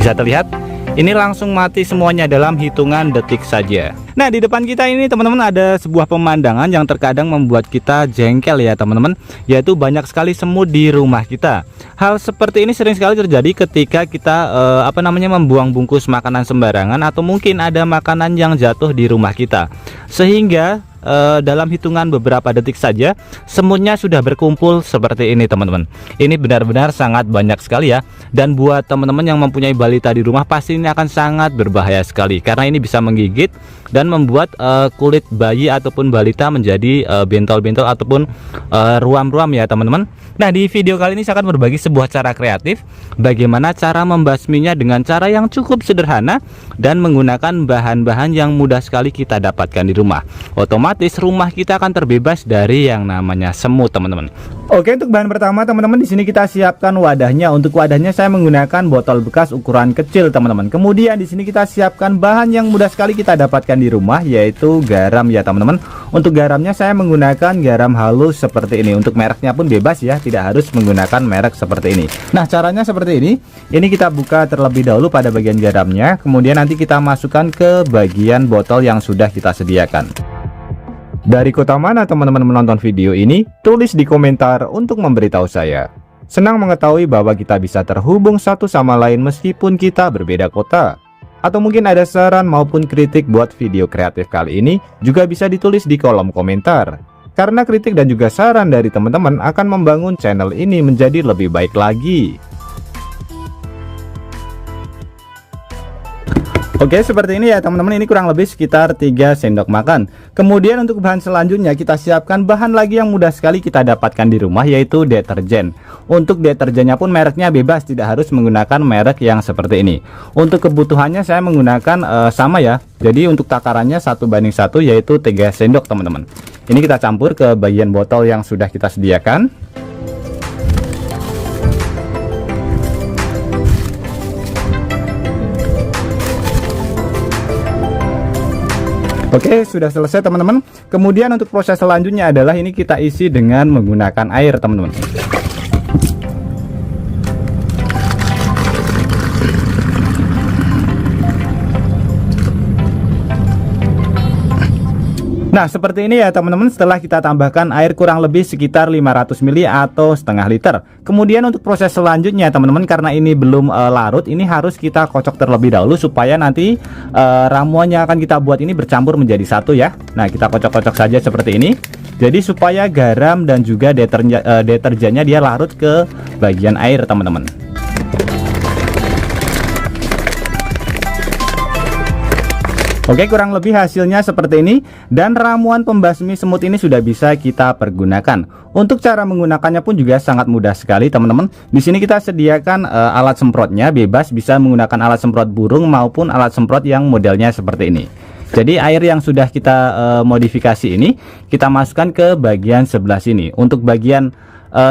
Bisa terlihat, ini langsung mati semuanya dalam hitungan detik saja. Nah, di depan kita ini teman-teman ada sebuah pemandangan yang terkadang membuat kita jengkel ya teman-teman, yaitu banyak sekali semut di rumah kita. Hal seperti ini sering sekali terjadi ketika kita membuang bungkus makanan sembarangan, atau mungkin ada makanan yang jatuh di rumah kita, sehingga dalam hitungan beberapa detik saja semutnya sudah berkumpul seperti ini teman-teman. Ini benar-benar sangat banyak sekali ya, dan buat teman-teman yang mempunyai balita di rumah pasti ini akan sangat berbahaya sekali, karena ini bisa menggigit dan membuat kulit bayi ataupun balita menjadi bentol-bentol ataupun ruam-ruam ya teman-teman. Nah, di video kali ini saya akan berbagi sebuah cara kreatif bagaimana cara membasminya dengan cara yang cukup sederhana dan menggunakan bahan-bahan yang mudah sekali kita dapatkan di rumah. Otomatis rumah kita akan terbebas dari yang namanya semut teman-teman. Oke, untuk bahan pertama teman-teman, di sini kita siapkan wadahnya. Untuk wadahnya saya menggunakan botol bekas ukuran kecil teman-teman. Kemudian di sini kita siapkan bahan yang mudah sekali kita dapatkan di rumah, yaitu garam ya teman-teman. Untuk garamnya saya menggunakan garam halus seperti ini. Untuk mereknya pun bebas ya, tidak harus menggunakan merek seperti ini. Nah, caranya seperti ini. Ini kita buka terlebih dahulu pada bagian garamnya, kemudian nanti kita masukkan ke bagian botol yang sudah kita sediakan. Dari kota mana teman-teman menonton video ini? Tulis di komentar untuk memberitahu saya. Senang mengetahui bahwa kita bisa terhubung satu sama lain meskipun kita berbeda kota. Atau mungkin ada saran maupun kritik buat video kreatif kali ini, juga bisa ditulis di kolom komentar. Karena kritik dan juga saran dari teman-teman akan membangun channel ini menjadi lebih baik lagi. Oke, seperti ini ya teman-teman, ini kurang lebih sekitar 3 sendok makan. Kemudian untuk bahan selanjutnya kita siapkan bahan lagi yang mudah sekali kita dapatkan di rumah, yaitu deterjen. Untuk deterjennya pun mereknya bebas, tidak harus menggunakan merek yang seperti ini. Untuk kebutuhannya saya menggunakan sama ya. Jadi untuk takarannya 1:1, yaitu 3 sendok teman-teman. Ini kita campur ke bagian botol yang sudah kita sediakan. Oke, sudah selesai teman-teman. Kemudian untuk proses selanjutnya adalah ini kita isi dengan menggunakan air teman-teman. Nah, seperti ini ya teman-teman. Setelah kita tambahkan air kurang lebih sekitar 500 ml atau setengah liter. Kemudian untuk proses selanjutnya teman-teman, karena ini belum larut, ini harus kita kocok terlebih dahulu supaya nanti ramuan yang akan kita buat ini bercampur menjadi satu ya. Nah, kita kocok-kocok saja seperti ini. Jadi supaya garam dan juga deterjennya dia larut ke bagian air teman-teman. Oke, kurang lebih hasilnya seperti ini, dan ramuan pembasmi semut ini sudah bisa kita pergunakan. Untuk cara menggunakannya pun juga sangat mudah sekali teman-teman. Di sini kita sediakan alat semprotnya, bebas bisa menggunakan alat semprot burung maupun alat semprot yang modelnya seperti ini. Jadi air yang sudah kita modifikasi ini kita masukkan ke bagian sebelah sini. Untuk bagian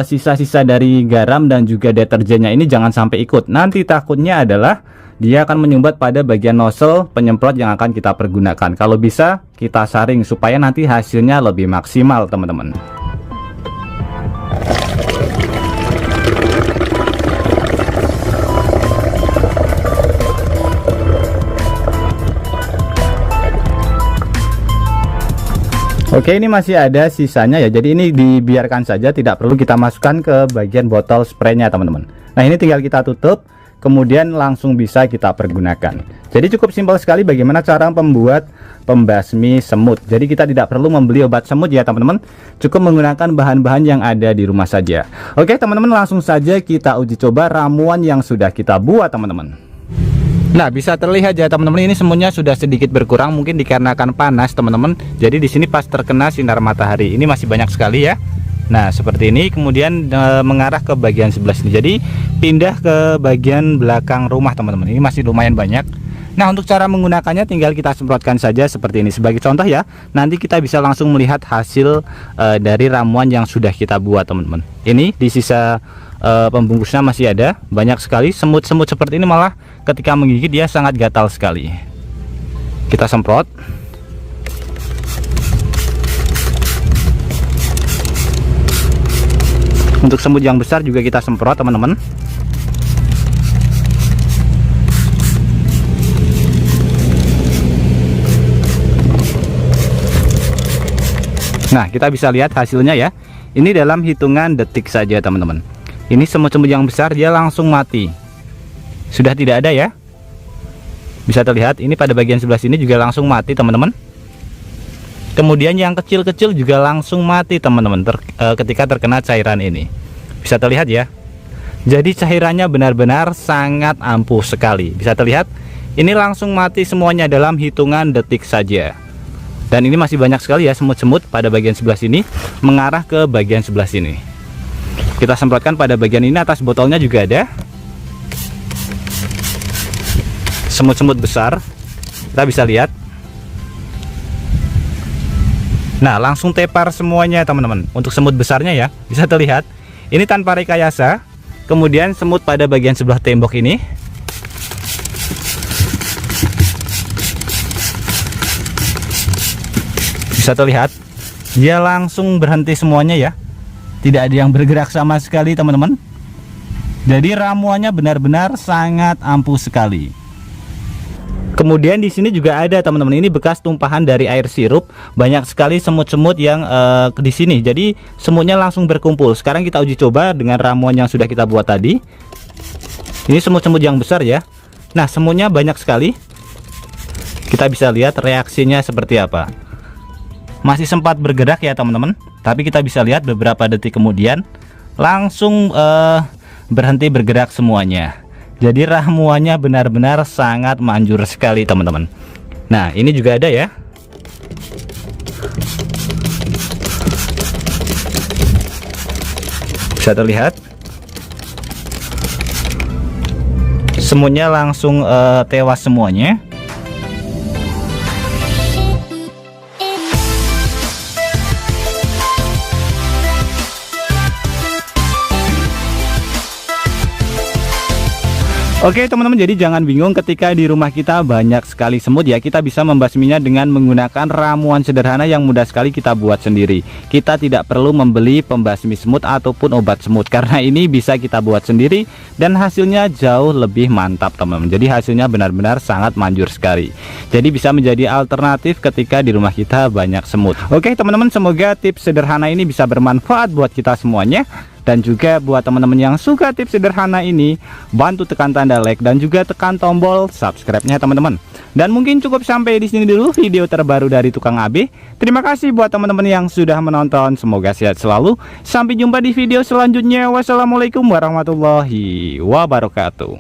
sisa-sisa dari garam dan juga deterjennya ini jangan sampai ikut. Nanti takutnya adalah dia akan menyumbat pada bagian nozzle penyemprot yang akan kita pergunakan. Kalau bisa kita saring supaya nanti hasilnya lebih maksimal teman-teman. Oke, ini masih ada sisanya ya. Jadi ini dibiarkan saja, tidak perlu kita masukkan ke bagian botol spraynya teman-teman. Nah, ini tinggal kita tutup, kemudian langsung bisa kita pergunakan. Jadi cukup simpel sekali bagaimana cara membuat pembasmi semut. Jadi kita tidak perlu membeli obat semut ya teman-teman, cukup menggunakan bahan-bahan yang ada di rumah saja. Oke teman-teman, langsung saja kita uji coba ramuan yang sudah kita buat teman-teman. Nah, bisa terlihat ya teman-teman, ini semutnya sudah sedikit berkurang, mungkin dikarenakan panas teman-teman. Jadi di sini pas terkena sinar matahari ini masih banyak sekali ya. Nah, seperti ini, kemudian mengarah ke bagian sebelah sini. Jadi pindah ke bagian belakang rumah teman-teman. Ini masih lumayan banyak. Nah, untuk cara menggunakannya tinggal kita semprotkan saja seperti ini. Sebagai contoh ya, nanti kita bisa langsung melihat hasil dari ramuan yang sudah kita buat teman-teman. Ini di sisa pembungkusnya masih ada banyak sekali semut-semut seperti ini, malah ketika menggigit dia sangat gatal sekali. Kita semprot. Untuk semut yang besar juga kita semprot teman-teman. Nah, kita bisa lihat hasilnya ya. Ini dalam hitungan detik saja teman-teman. Ini semut-semut yang besar dia langsung mati. Sudah tidak ada ya. Bisa terlihat ini pada bagian sebelah sini juga langsung mati teman-teman. Kemudian yang kecil-kecil juga langsung mati teman-teman ketika terkena cairan ini. Bisa terlihat ya. Jadi cairannya benar-benar sangat ampuh sekali. Bisa terlihat ini langsung mati semuanya dalam hitungan detik saja. Dan ini masih banyak sekali ya semut-semut pada bagian sebelah sini mengarah ke bagian sebelah sini. Kita semprotkan pada bagian ini, atas botolnya juga ada semut-semut besar. Kita bisa lihat. Nah, langsung tepar semuanya teman-teman. Untuk semut besarnya ya, bisa terlihat. Ini tanpa rekayasa. Kemudian semut pada bagian sebelah tembok ini bisa terlihat dia langsung berhenti semuanya ya. Tidak ada yang bergerak sama sekali teman-teman. Jadi ramuannya benar-benar sangat ampuh sekali. Kemudian di sini juga ada teman-teman, ini bekas tumpahan dari air sirup. Banyak sekali semut-semut yang di sini. Jadi semutnya langsung berkumpul. Sekarang kita uji coba dengan ramuan yang sudah kita buat tadi. Ini semut-semut yang besar ya. Nah, semutnya banyak sekali. Kita bisa lihat reaksinya seperti apa. Masih sempat bergerak ya teman-teman, tapi kita bisa lihat beberapa detik kemudian langsung berhenti bergerak semuanya. Jadi ramuannya benar-benar sangat manjur sekali teman-teman. Nah, ini juga ada ya. Bisa terlihat semutnya langsung tewas semuanya. Oke teman-teman, jadi jangan bingung ketika di rumah kita banyak sekali semut ya. Kita bisa membasminya dengan menggunakan ramuan sederhana yang mudah sekali kita buat sendiri. Kita tidak perlu membeli pembasmi semut ataupun obat semut, karena ini bisa kita buat sendiri dan hasilnya jauh lebih mantap teman-teman. Jadi hasilnya benar-benar sangat manjur sekali. Jadi bisa menjadi alternatif ketika di rumah kita banyak semut. Oke teman-teman, semoga tips sederhana ini bisa bermanfaat buat kita semuanya. Dan juga buat teman-teman yang suka tips sederhana ini, bantu tekan tanda like dan juga tekan tombol subscribe-nya teman-teman. Dan mungkin cukup sampai di sini dulu video terbaru dari Tukang AB. Terima kasih buat teman-teman yang sudah menonton. Semoga sehat selalu. Sampai jumpa di video selanjutnya. Wassalamualaikum warahmatullahi wabarakatuh.